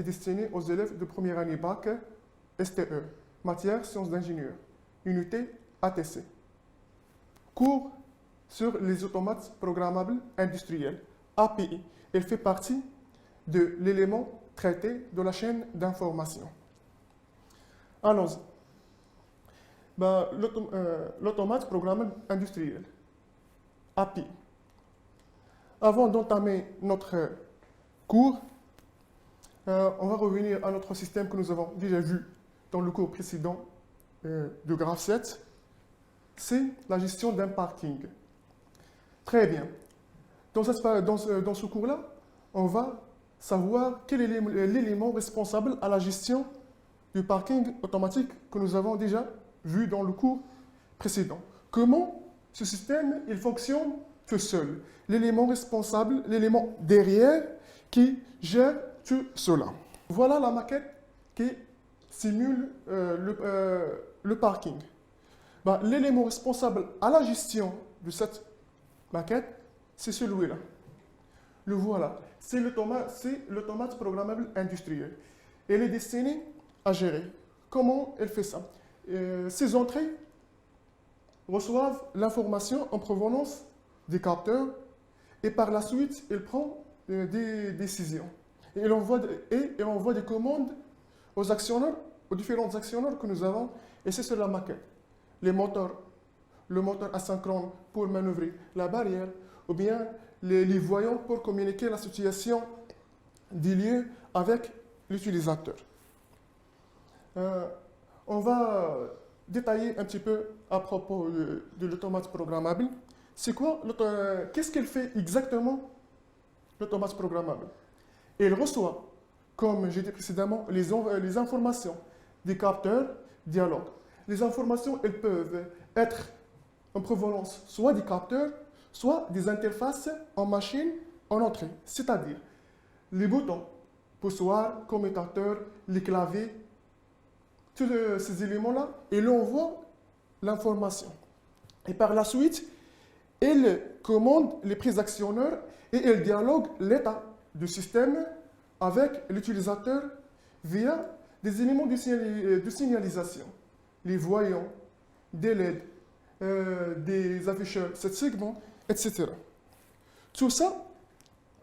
destiné aux élèves de première année bac STE, matière sciences d'ingénieur, unité ATC. Cours sur les automates programmables industriels, API. Elle fait partie de l'élément traité de la chaîne d'information. Allons-y. L'automate programmable industriel, API. Avant d'entamer notre cours, on va revenir à notre système que nous avons déjà vu dans le cours précédent de graphe 7. C'est la gestion d'un parking. Très bien. Dans ce cours-là, on va savoir quel est l'élément responsable à la gestion du parking automatique que nous avons déjà vu dans le cours précédent. Comment ce système il fonctionne tout seul. L'élément responsable, l'élément derrière qui gère tout cela. Voilà la maquette qui simule le parking. L'élément responsable à la gestion de cette maquette, c'est celui-là. Le voilà. C'est l'automate programmable industriel. Elle est destinée à gérer. Comment elle fait ça? Ces entrées reçoivent l'information en provenance des capteurs et par la suite, elle prend des décisions. Et elle envoie des commandes aux actionneurs, aux différents actionneurs que nous avons, et c'est sur la maquette. Le moteur asynchrone pour manœuvrer la barrière, ou bien les voyants pour communiquer la situation du lieu avec l'utilisateur. On va détailler un petit peu à propos de l'automate programmable. C'est quoi? Qu'est-ce qu'elle fait exactement, l'automate programmable? Elle reçoit, comme j'ai dit précédemment, les informations des capteurs dialogues. Les informations, elles peuvent être en provenance soit des capteurs, soit des interfaces en machine en entrée, c'est-à-dire les boutons, poussoirs, commutateurs, les claviers, tous ces éléments-là, et l'on voit l'information. Et par la suite, elle commande les prises actionneurs et elle dialogue l'état du système avec l'utilisateur via des éléments de signalisation, les voyants, des LED, des afficheurs 7 segments, etc. Tout ça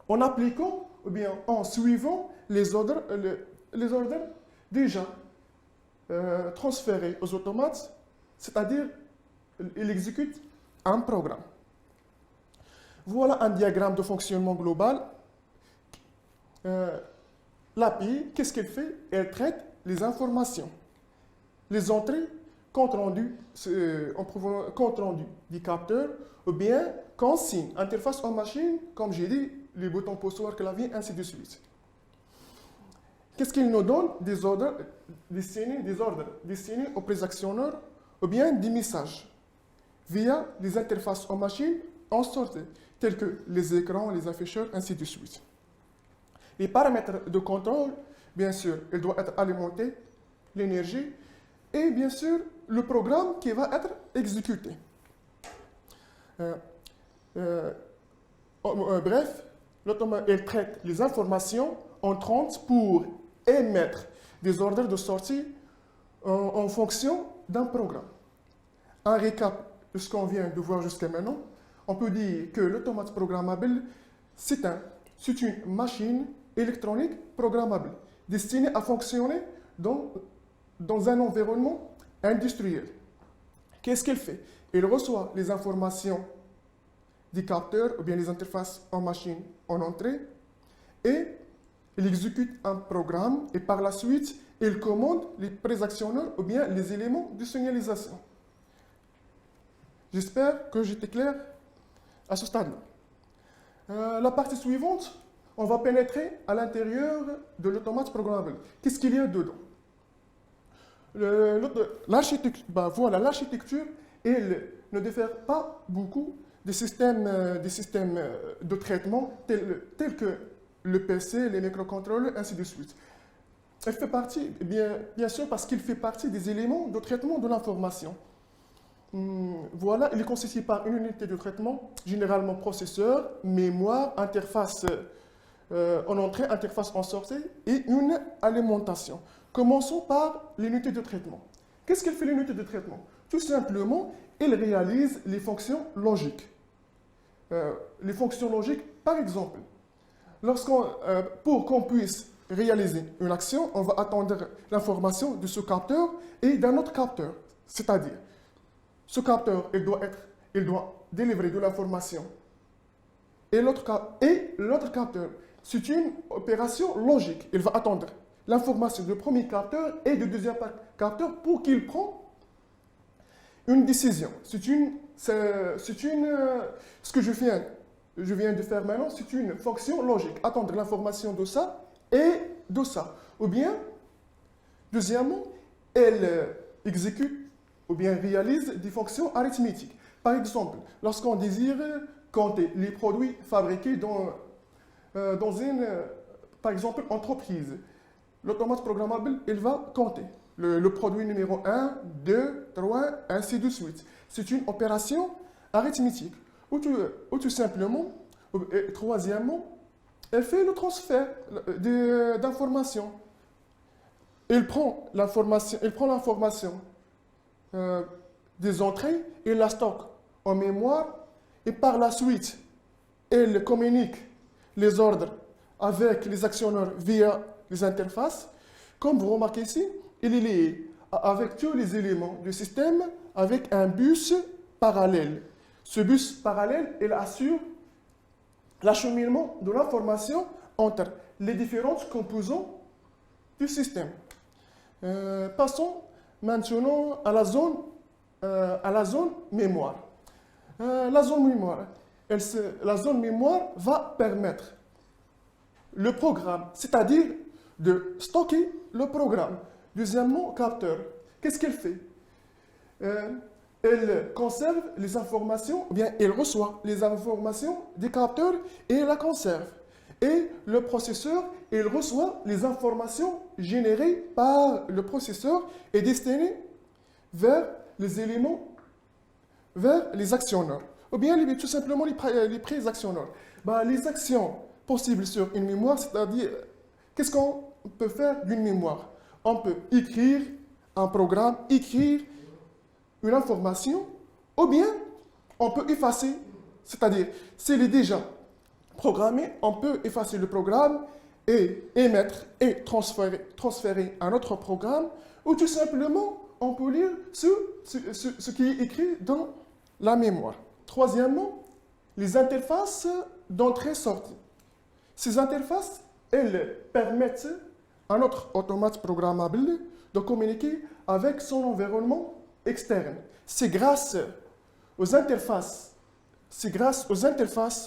en appliquant ou bien en suivant les ordres déjà transférés aux automates, c'est-à-dire il exécute un programme. Voilà un diagramme de fonctionnement global. L'API, qu'est-ce qu'elle fait? Elle traite les informations, les entrées, compte rendu du capteur, ou bien consigne, interface en machine, comme j'ai dit, les boutons poussoirs, clavier, ainsi de suite. Qu'est-ce qu'il nous donne? Des ordres destinés aux préactionneurs, ou bien des messages, via des interfaces en machine en sortie, tels que les écrans, les afficheurs, ainsi de suite. Les paramètres de contrôle, bien sûr, il doit être alimenté, l'énergie, et bien sûr, le programme qui va être exécuté. Bref, l'automate, elle traite les informations entrantes pour émettre des ordres de sortie en fonction d'un programme. Un récap de ce qu'on vient de voir jusqu'à maintenant, on peut dire que l'automate programmable, c'est une machine électronique programmable destinée à fonctionner dans un environnement industriel. Qu'est-ce qu'elle fait? Elle reçoit les informations des capteurs ou bien les interfaces en machine en entrée et elle exécute un programme et par la suite, elle commande les préactionneurs ou bien les éléments de signalisation. J'espère que j'étais clair à ce stade-là. La partie suivante, on va pénétrer à l'intérieur de l'automate programmable. Qu'est-ce qu'il y a dedans? L'architecture, elle ne diffère pas beaucoup des systèmes de traitement tels que le PC, les microcontrôleurs, ainsi de suite. Elle fait partie, bien sûr, parce qu'il fait partie des éléments de traitement de l'information. Voilà, il est constitué par une unité de traitement, généralement processeur, mémoire, interface en entrée, interface en sortie et une alimentation. Commençons par l'unité de traitement. Qu'est-ce qu'elle fait l'unité de traitement? Tout simplement, elle réalise les fonctions logiques. Les fonctions logiques, par exemple, pour qu'on puisse réaliser une action, on va attendre l'information de ce capteur et d'un autre capteur. C'est-à-dire, ce capteur, il doit délivrer de l'information. Et l'autre capteur, c'est une opération logique. Il va attendre l'information du premier capteur et du deuxième capteur pour qu'il prenne une décision. Ce que je viens de faire maintenant, c'est une fonction logique. Attendre l'information de ça et de ça. Ou bien, deuxièmement, elle exécute ou bien réalise des fonctions arithmétiques. Par exemple, lorsqu'on désire compter les produits fabriqués dans une, par exemple, entreprise, l'automate programmable, il va compter le produit numéro 1, 2, 3, ainsi de suite. C'est une opération arithmétique. Ou tout simplement, et troisièmement, elle fait le transfert d'informations. Elle prend l'information des entrées et la stocke en mémoire et par la suite, elle communique les ordres avec les actionneurs via les interfaces. Comme vous remarquez ici, il est lié avec tous les éléments du système avec un bus parallèle. Ce bus parallèle, il assure l'acheminement de l'information entre les différentes composants du système. Passons maintenant à la zone mémoire. La zone mémoire va permettre le programme, c'est-à-dire de stocker le programme. Deuxièmement, capteur. Qu'est-ce qu'elle fait? Elle conserve les informations, ou bien elle reçoit les informations des capteurs et la conserve. Et le processeur, il reçoit les informations générées par le processeur et destinées vers les éléments, vers les actionneurs. Ou bien tout simplement les pré-actionneurs. Les actions possibles sur une mémoire, c'est-à-dire, qu'est-ce qu'on peut faire d'une mémoire? On peut écrire un programme, écrire une information, ou bien on peut effacer, c'est-à-dire, s'il est déjà programmé, on peut effacer le programme et émettre et transférer un autre programme, ou tout simplement, on peut lire ce qui est écrit dans la mémoire. Troisièmement, les interfaces d'entrée-sortie. Ces interfaces, elles permettent à notre automate programmable de communiquer avec son environnement externe. C'est grâce aux interfaces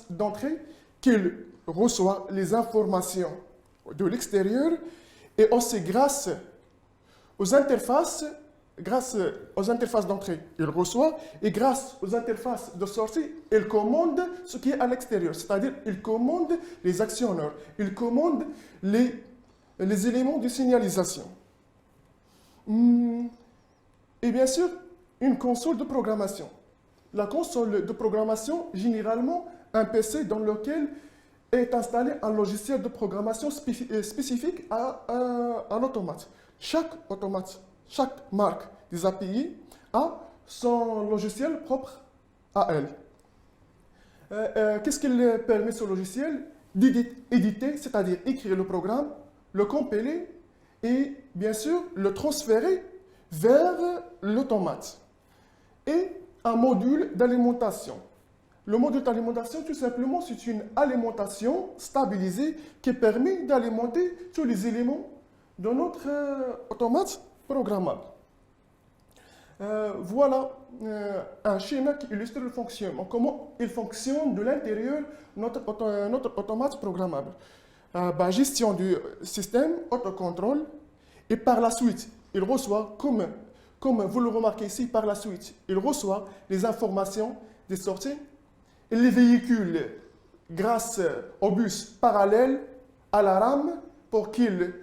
d'entrée qu'il reçoit les informations de l'extérieur et aussi grâce aux interfaces d'entrée, il reçoit et grâce aux interfaces de sortie, il commande ce qui est à l'extérieur, c'est-à-dire il commande les actionneurs, il commande les éléments de signalisation. Et bien sûr, une console de programmation. La console de programmation, généralement, un PC dans lequel est installé un logiciel de programmation spécifique à un automate. Chaque marque des API a son logiciel propre à elle. Qu'est-ce qu'il permet ce logiciel? D'éditer, c'est-à-dire écrire le programme, le compiler et bien sûr le transférer vers l'automate. Et un module d'alimentation. Le module d'alimentation, tout simplement, c'est une alimentation stabilisée qui permet d'alimenter tous les éléments de notre automate programmable. Voilà un schéma qui illustre le fonctionnement, comment il fonctionne de l'intérieur notre automate programmable. Gestion du système, autocontrôle, et par la suite, il reçoit, comme vous le remarquez ici, par la suite, il reçoit les informations des sorties, il les véhicule grâce au bus parallèle à la RAM pour qu'il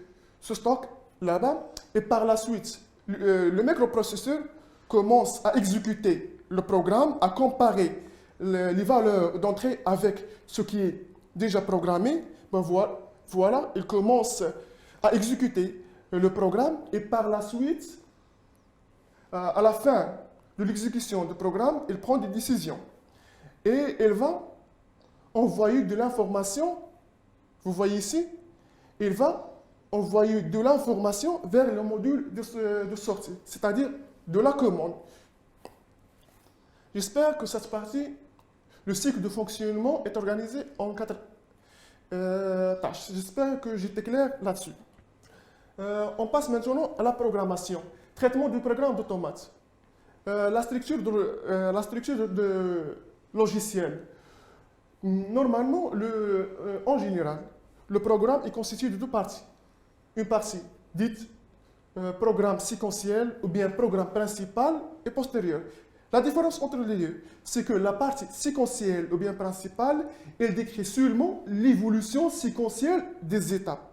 se stocke là-bas, et par la suite, le microprocesseur commence à exécuter le programme, à comparer les valeurs d'entrée avec ce qui est déjà programmé, ben voilà, il commence à exécuter le programme et par la suite, à la fin de l'exécution du programme, il prend des décisions. Et il va envoyer de l'information, vous voyez ici, il va envoyer de l'information vers le module de sortie, c'est-à-dire de la commande. J'espère que cette partie, le cycle de fonctionnement est organisé en 4 tâches. J'espère que j'étais clair là-dessus. On passe maintenant à la programmation. Traitement du programme d'automate. La structure de logiciel. Normalement, en général, le programme est constitué de deux parties. Une partie dite programme séquentiel ou bien programme principal et postérieur. La différence entre les deux, c'est que la partie séquentielle ou bien principale, elle décrit seulement l'évolution séquentielle des étapes.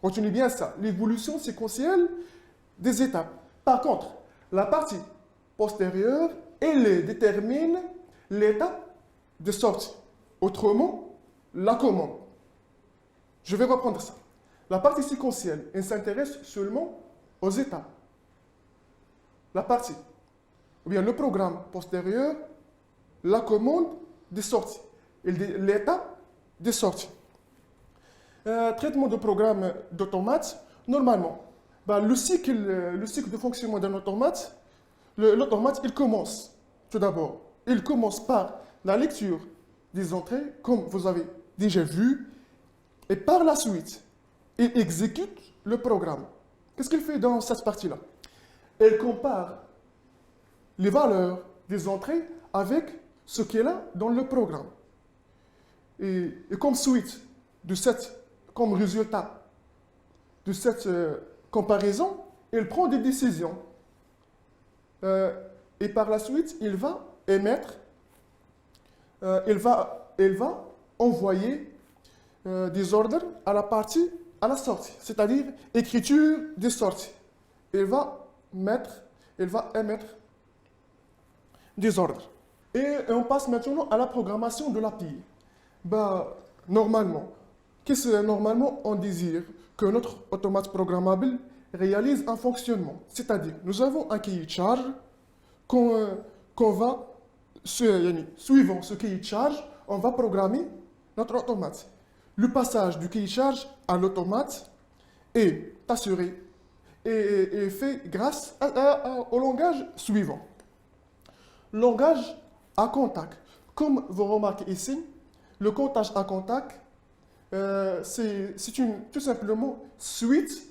Retenez bien ça, l'évolution séquentielle des étapes. Par contre, la partie postérieure, elle détermine l'étape de sortie. Autrement, la commande. Je vais reprendre ça. La partie séquentielle, elle s'intéresse seulement aux étapes. La partie, ou bien le programme postérieur, la commande des sorties. L'étape des sorties. Traitement de programme d'automate, normalement, le cycle de fonctionnement d'un automate, l'automate, il commence tout d'abord. Il commence par la lecture des entrées, comme vous avez déjà vu, et par la suite, il exécute le programme. Qu'est-ce qu'il fait dans cette partie-là? Il compare les valeurs des entrées avec ce qu'il a dans le programme. Et comme suite de comme résultat de cette comparaison, il prend des décisions. Et par la suite, il va émettre, il va envoyer des ordres à la sortie, c'est-à-dire écriture des sorties. Il va émettre des ordres. Et on passe maintenant à la programmation de l'API. Normalement, normalement, on désire que notre automate programmable réalise un fonctionnement. C'est-à-dire, nous avons un cahier de charge qu'on va, suivant ce cahier de charge, on va programmer notre automate. Le passage du cahier de charge à l'automate est assuré et fait grâce au langage suivant. Langage à contact. Comme vous remarquez ici, le comptage à contact, c'est tout simplement suite,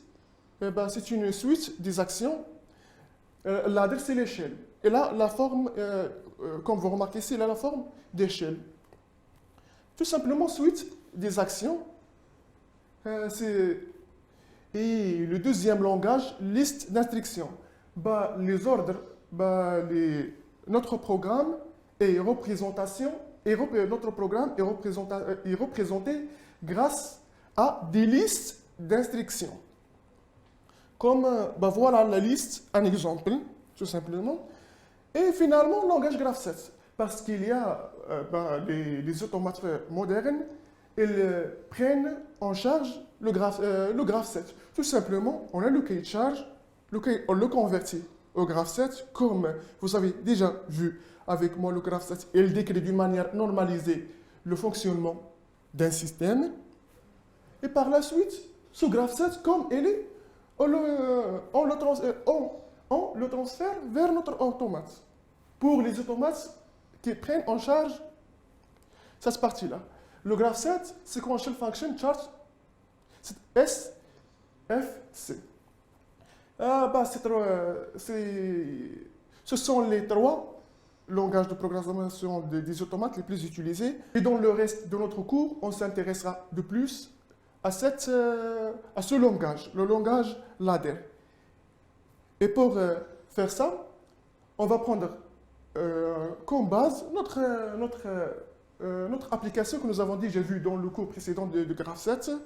c'est une suite des actions. L'adresse, c'est l'échelle. Et là, la forme, comme vous remarquez ici, là, la forme d'échelle. Tout simplement suite des actions. Et le deuxième langage, liste d'instructions. Les ordres, notre programme est notre programme est représenté grâce à des listes d'instructions. Comme, voilà la liste, un exemple, tout simplement. Et finalement, langage graph7. Parce qu'il y a les automates modernes, ils prennent en charge le graph7. Tout simplement, on a le cahier de charge, on le convertit au graph7, comme vous avez déjà vu avec moi le graph7. Il décrit d'une manière normalisée le fonctionnement d'un système. Et par la suite, ce graph7, comme il est, on le transfère vers notre automate. Pour les automates qui prennent en charge cette partie-là. Le graph7, Sequential Function Chart, c'est SFC. Ce sont les 3 langages de programmation des automates les plus utilisés. Et dans le reste de notre cours, on s'intéressera de plus à ce langage, le langage ladder. Et pour faire ça, on va prendre comme base notre application que nous avons déjà vue dans le cours précédent de graph7.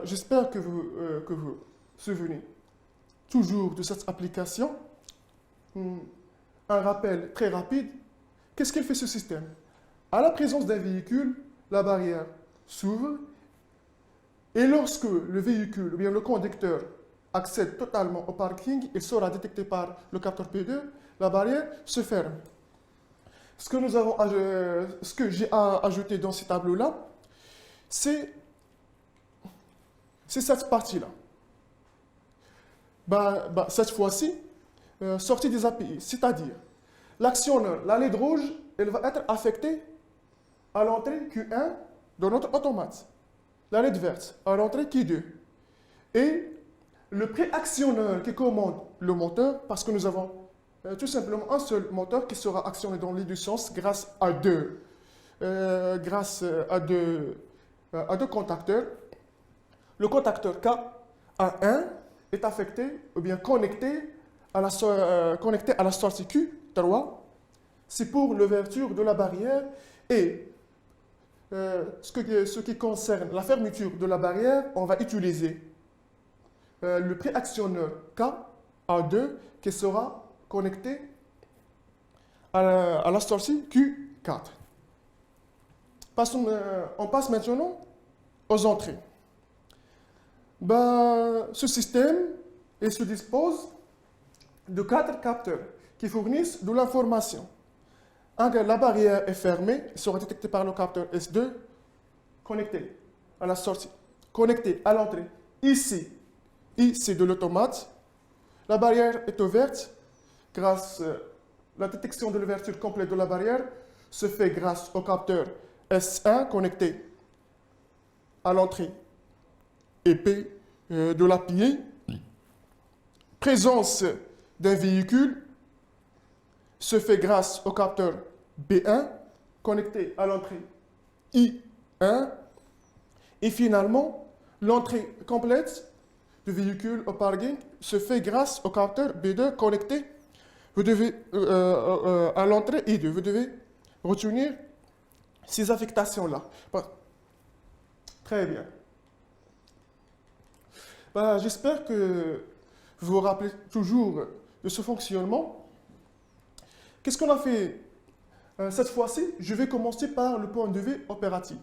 J'espère que vous vous souvenez toujours de cette application. Un rappel très rapide. Qu'est-ce qu'il fait ce système? À la présence d'un véhicule, la barrière s'ouvre et lorsque le véhicule ou bien le conducteur accède totalement au parking, il sera détecté par le capteur P2, la barrière se ferme. Ce que j'ai ajouté dans ces tableaux-là, c'est cette partie-là. Cette fois-ci, sortie des API, c'est-à-dire l'actionneur, la LED rouge, elle va être affectée à l'entrée Q1 de notre automate. La LED verte à l'entrée Q2. Et le préactionneur qui commande le moteur, parce que nous avons tout simplement un seul moteur qui sera actionné dans les deux sens grâce à deux contacteurs. Le contacteur K1 est affecté ou bien connecté à la sortie Q3. C'est pour l'ouverture de la barrière et ce qui concerne la fermeture de la barrière, on va utiliser le préactionneur K2 qui sera connecté à la sortie Q4. On passe maintenant aux entrées. Ce système se dispose de 4 capteurs qui fournissent de l'information. La barrière est fermée, elle sera détectée par le capteur S2, connecté à la sortie, connecté à l'entrée. Ici, c'est de l'automate. La barrière est ouverte grâce à la détection de l'ouverture complète de la barrière se fait grâce au capteur S1 connecté à l'entrée épais de l'API. Présence d'un véhicule se fait grâce au capteur B1 connecté à l'entrée I1. Et finalement, l'entrée complète du véhicule au parking se fait grâce au capteur B2 connecté à l'entrée I2. Vous devez retenir ces affectations-là. Très bien. J'espère que vous vous rappelez toujours de ce fonctionnement. Qu'est-ce qu'on a fait cette fois-ci? Je vais commencer par le point de vue opératif.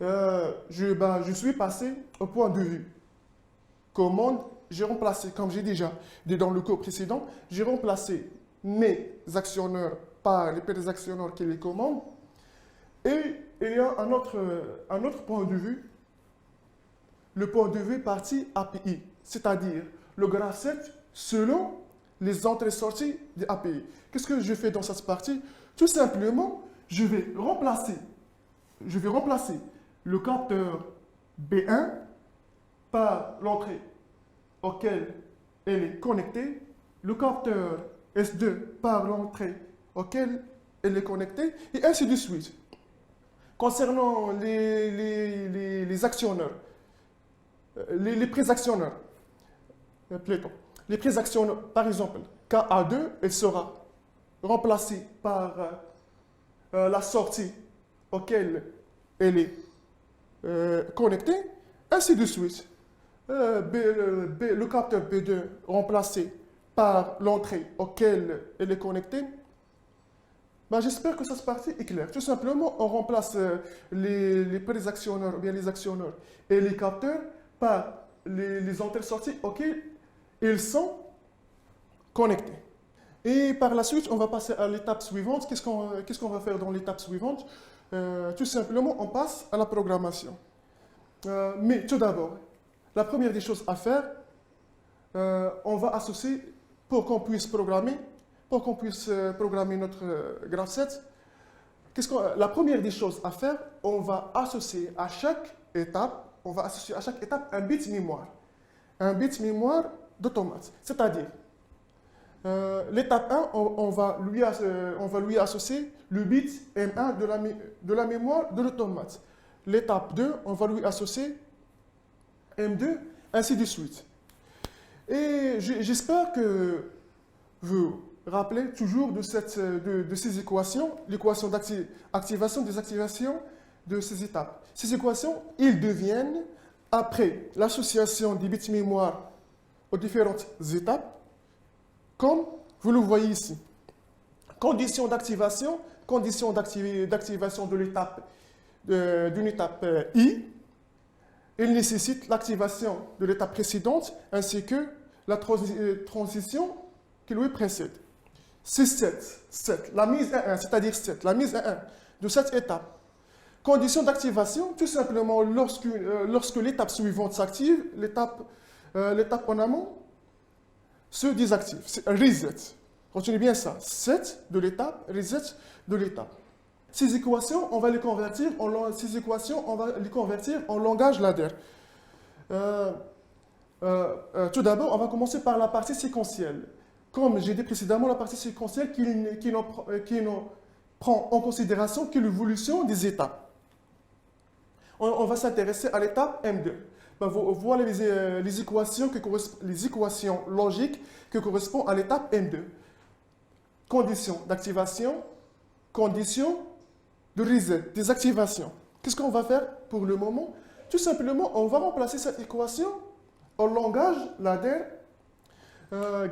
Je suis passé au point de vue commande. J'ai remplacé, comme j'ai déjà dit dans le cours précédent, j'ai remplacé mes actionneurs par les petits actionneurs qui les commandent. Et il y a un autre point de vue, le point de vue partie API, c'est-à-dire le graph set selon les entrées-sorties des API. Qu'est-ce que je fais dans cette partie? Tout simplement, je vais remplacer le capteur B1 par l'entrée auquel elle est connectée, le capteur S2 par l'entrée auquel elle est connectée, et ainsi de suite. Concernant les actionneurs, les préactionneurs, par exemple, KA2, elle sera remplacée par la sortie auquel elle est connectée, ainsi de suite. Le capteur B2 remplacé par l'entrée auquel elle est connectée. J'espère que cette partie est claire. Tout simplement, on remplace les préactionneurs ou bien les actionneurs et les capteurs par les entrées-sorties auxquelles ils sont connectés. Et par la suite, on va passer à l'étape suivante. Qu'est-ce qu'on va faire dans l'étape suivante? Tout simplement, on passe à la programmation. Mais tout d'abord, la première des choses à faire, on va associer, pour qu'on puisse programmer notre graph set, la première des choses à faire, on va associer à chaque étape un bit mémoire. Un bit mémoire d'automate. C'est-à-dire, l'étape 1, on va lui associer le bit M1 de la mémoire de l'automate. L'étape 2, on va lui associer M2, ainsi de suite. Et j'espère que vous rappelez toujours de ces équations, l'équation d'activation, désactivation de ces étapes. Ces équations, ils deviennent, après l'association des bits mémoire aux différentes étapes, comme vous le voyez ici. Condition d'activation, conditions d'activation de l'étape d'une étape I. Il nécessite l'activation de l'étape précédente ainsi que la transition qui lui précède. C'est 7, la mise à 1, c'est-à-dire 7, la mise à 1 de cette étape. Condition d'activation, tout simplement lorsque l'étape suivante s'active, l'étape en amont se désactive. C'est reset. Retenez bien ça. 7 de l'étape, reset de l'étape. Ces équations, on va les convertir en langage ladder. Tout d'abord, on va commencer par la partie séquentielle. Comme j'ai dit précédemment, la partie séquentielle qui ne prend en considération que l'évolution des étapes. On va s'intéresser à l'étape M2. Voilà les équations logiques qui correspondent à l'étape M2. Condition d'activation, condition de reset, désactivation. Qu'est-ce qu'on va faire pour le moment? Tout simplement, on va remplacer cette équation en langage ladder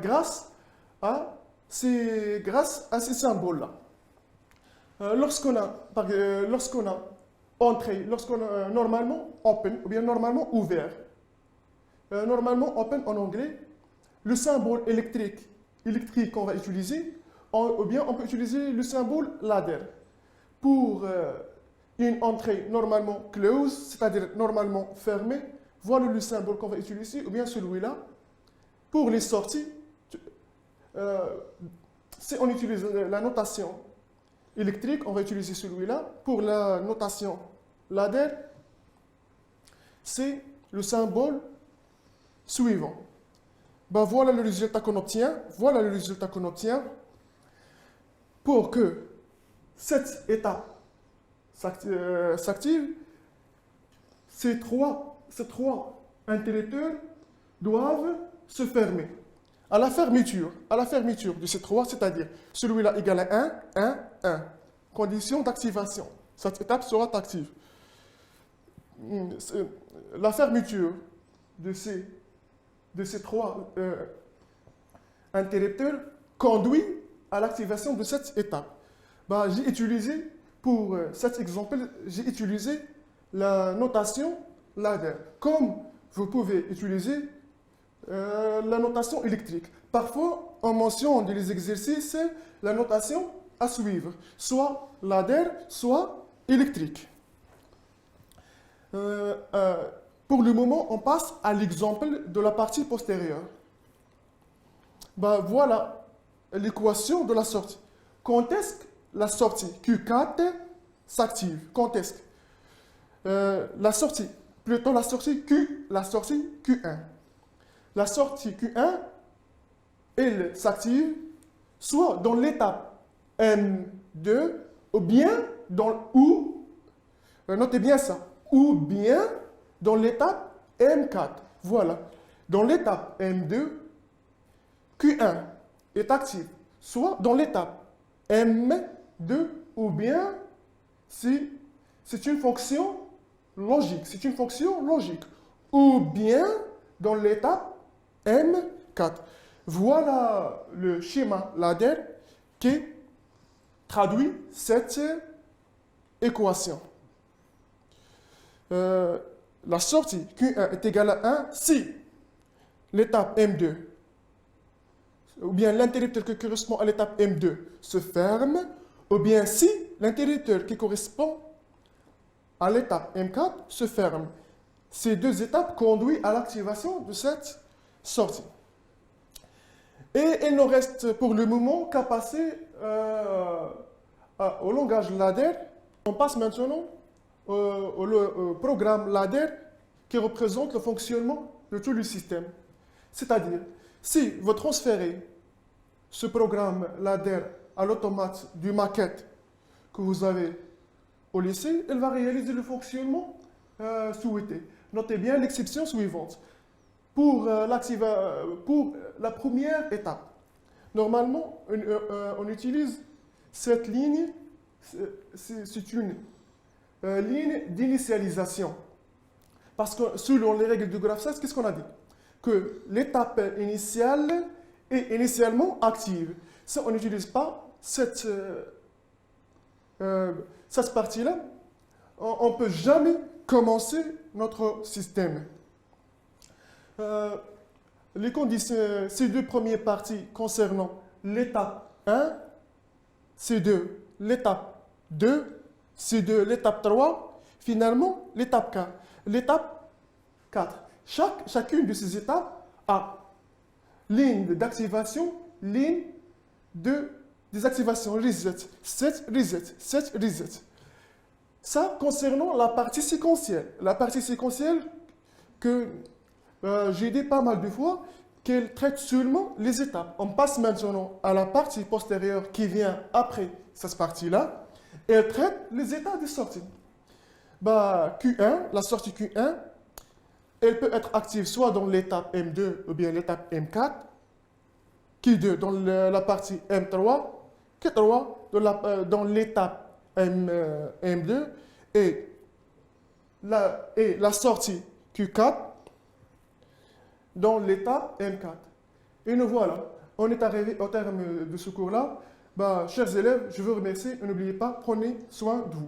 grâce à ces symboles-là. Lorsqu'on a entrée, lorsqu'on a normalement open ou bien normalement ouvert, normalement open en anglais, le symbole électrique qu'on va utiliser, ou bien on peut utiliser le symbole ladder. Pour une entrée normalement close, c'est-à-dire normalement fermée, voilà le symbole qu'on va utiliser, ou bien celui-là. Pour les sorties, si on utilise la notation électrique, on va utiliser celui-là. Pour la notation ladder, c'est le symbole suivant. Voilà le résultat qu'on obtient. Voilà le résultat qu'on obtient. Pour que cette étape s'active, ces trois interrupteurs doivent se fermer. À la fermeture de ces trois, c'est-à-dire celui-là égale à 1. Condition d'activation. Cette étape sera active. La fermeture de ces trois interrupteurs conduit à l'activation de cette étape. J'ai utilisé, pour cet exemple, j'ai utilisé la notation ladder. Comme vous pouvez utiliser la notation électrique. Parfois, on mentionne dans les exercices la notation à suivre, soit ladder, soit électrique. Pour le moment, on passe à l'exemple de la partie postérieure. Voilà l'équation de la sortie. Quand est-ce que la sortie Q4 s'active? Quand est-ce que la sortie Q1. La sortie Q1, elle s'active soit dans l'étape M2 ou bien notez bien ça, ou bien dans l'étape M4. Voilà. Dans l'étape M2, Q1 est active, soit dans l'étape M2 ou bien si c'est une fonction logique, ou bien dans l'étape M4. Voilà le schéma ladder qui traduit cette équation. La sortie Q1 est égale à 1 si l'étape M2, ou bien l'interrupteur qui correspond à l'étape M2 se ferme, ou bien si l'interrupteur qui correspond à l'étape M4 se ferme. Ces deux étapes conduisent à l'activation de cette sortie. Et il nous reste pour le moment qu'à passer au langage ladder. On passe maintenant au programme ladder qui représente le fonctionnement de tout le système. C'est-à-dire, si vous transférez ce programme ladder à l'automate du maquette que vous avez au lycée, il va réaliser le fonctionnement souhaité. Notez bien l'exception suivante. Pour la première étape, normalement, on utilise cette ligne, c'est une ligne d'initialisation. Parce que selon les règles du GraphScience, qu'est-ce qu'on a dit? Que l'étape initiale est initialement active. Si on n'utilise pas cette cette partie-là, on ne peut jamais commencer notre système. Les conditions, ces deux premières parties concernant l'étape 1, C2, l'étape 2, C2, l'étape 3, finalement l'étape 4. L'étape 4. Chacune de ces étapes a ligne d'activation, ligne de désactivation, reset, set, reset, set, reset. Ça concernant la partie séquentielle. La partie séquentielle que j'ai dit pas mal de fois qu'elle traite seulement les étapes. On passe maintenant à la partie postérieure qui vient après cette partie-là. Elle traite les états de sortie. Q1, la sortie Q1, elle peut être active soit dans l'étape M2 ou bien l'étape M4, Q2 dans la partie M3, Q3 dans l'étape M2 et la sortie Q4 dans l'étape M4. Et nous voilà, on est arrivé au terme de ce cours-là. Chers élèves, je vous remercie et n'oubliez pas, prenez soin de vous.